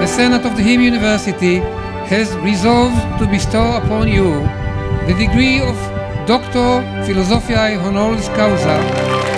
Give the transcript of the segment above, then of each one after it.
the Senate of the Hebrew University has resolved to bestow upon you the degree of Doctor Philosophiae Honoris Causa.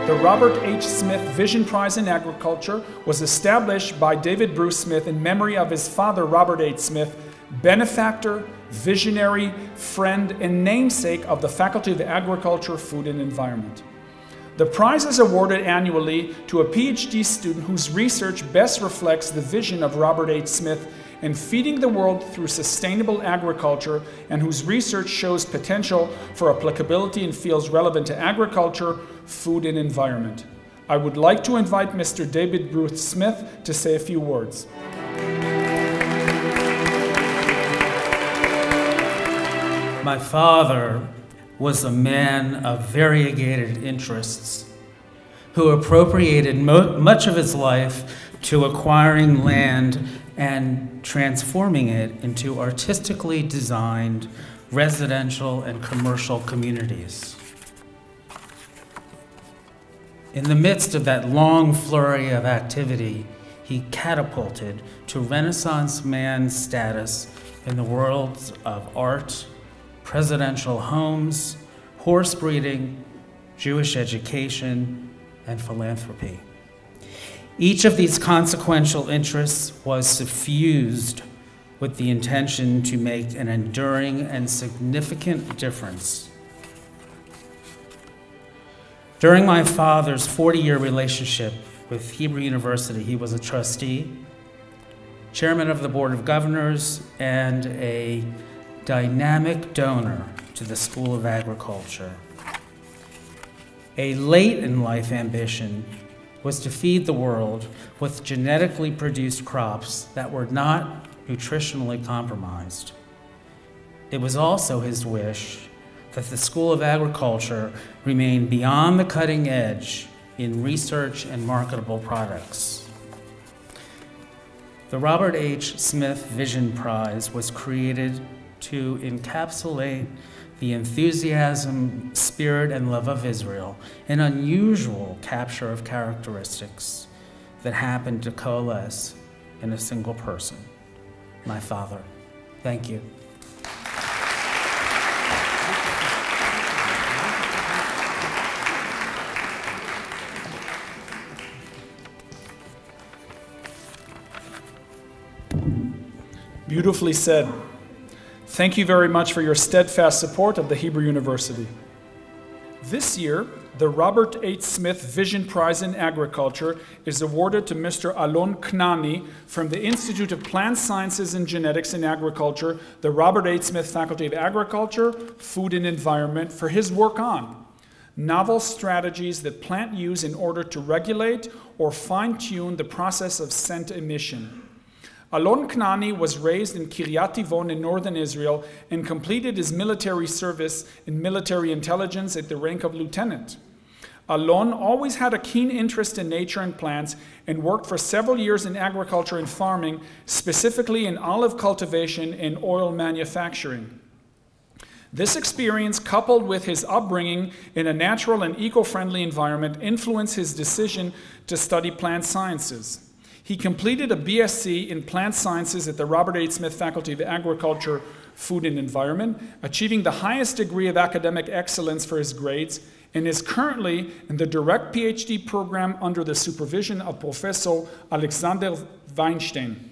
The Robert H. Smith Vision Prize in Agriculture was established by David Bruce Smith in memory of his father, Robert H. Smith, benefactor, visionary, friend, and namesake of the Faculty of Agriculture, Food, and Environment. The prize is awarded annually to a PhD student whose research best reflects the vision of Robert H. Smith in feeding the world through sustainable agriculture and whose research shows potential for applicability in fields relevant to agriculture, food, and environment. I would like to invite Mr. David Bruce Smith to say a few words. My father was a man of variegated interests who appropriated much of his life to acquiring land and transforming it into artistically designed residential and commercial communities. In the midst of that long flurry of activity, he catapulted to Renaissance man status in the worlds of art, presidential homes, horse breeding, Jewish education, and philanthropy. Each of these consequential interests was suffused with the intention to make an enduring and significant difference. During my father's 40-year relationship with Hebrew University, he was a trustee, chairman of the Board of Governors, and a dynamic donor to the School of Agriculture. A late-in-life ambition was to feed the world with genetically produced crops that were not nutritionally compromised. It was also his wish that the School of Agriculture remain beyond the cutting edge in research and marketable products. The Robert H. Smith Vision Prize was created to encapsulate the enthusiasm, spirit, and love of Israel, an unusual capture of characteristics that happened to coalesce in a single person, my father. Thank you. Beautifully said. Thank you very much for your steadfast support of the Hebrew University. This year, the Robert H. Smith Vision Prize in Agriculture is awarded to Mr. Alon Knani from the Institute of Plant Sciences and Genetics in Agriculture, the Robert H. Smith Faculty of Agriculture, Food and Environment, for his work on novel strategies that plants use in order to regulate or fine-tune the process of scent emission. Alon Knani was raised in Kiryat Tivon in northern Israel and completed his military service in military intelligence at the rank of lieutenant. Alon always had a keen interest in nature and plants and worked for several years in agriculture and farming, specifically in olive cultivation and oil manufacturing. This experience, coupled with his upbringing in a natural and eco-friendly environment, influenced his decision to study plant sciences. He completed a BSc in plant sciences at the Robert H. Smith Faculty of Agriculture, Food and Environment, achieving the highest degree of academic excellence for his grades, and is currently in the direct PhD program under the supervision of Professor Alexander Weinstein.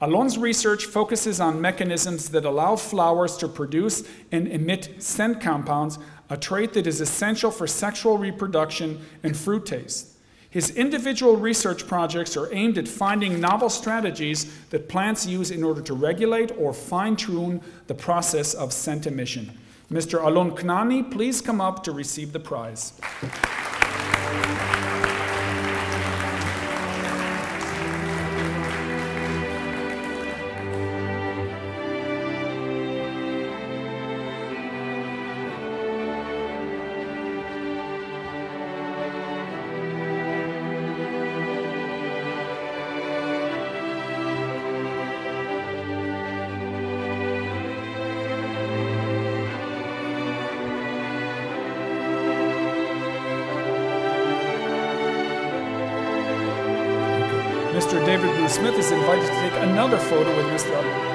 Alon's research focuses on mechanisms that allow flowers to produce and emit scent compounds, a trait that is essential for sexual reproduction and fruit taste. His individual research projects are aimed at finding novel strategies that plants use in order to regulate or fine-tune the process of scent emission. Mr. Alon Knani, please come up to receive the prize. Mr. David Bruce Smith is invited to take another photo with Mr. Alon.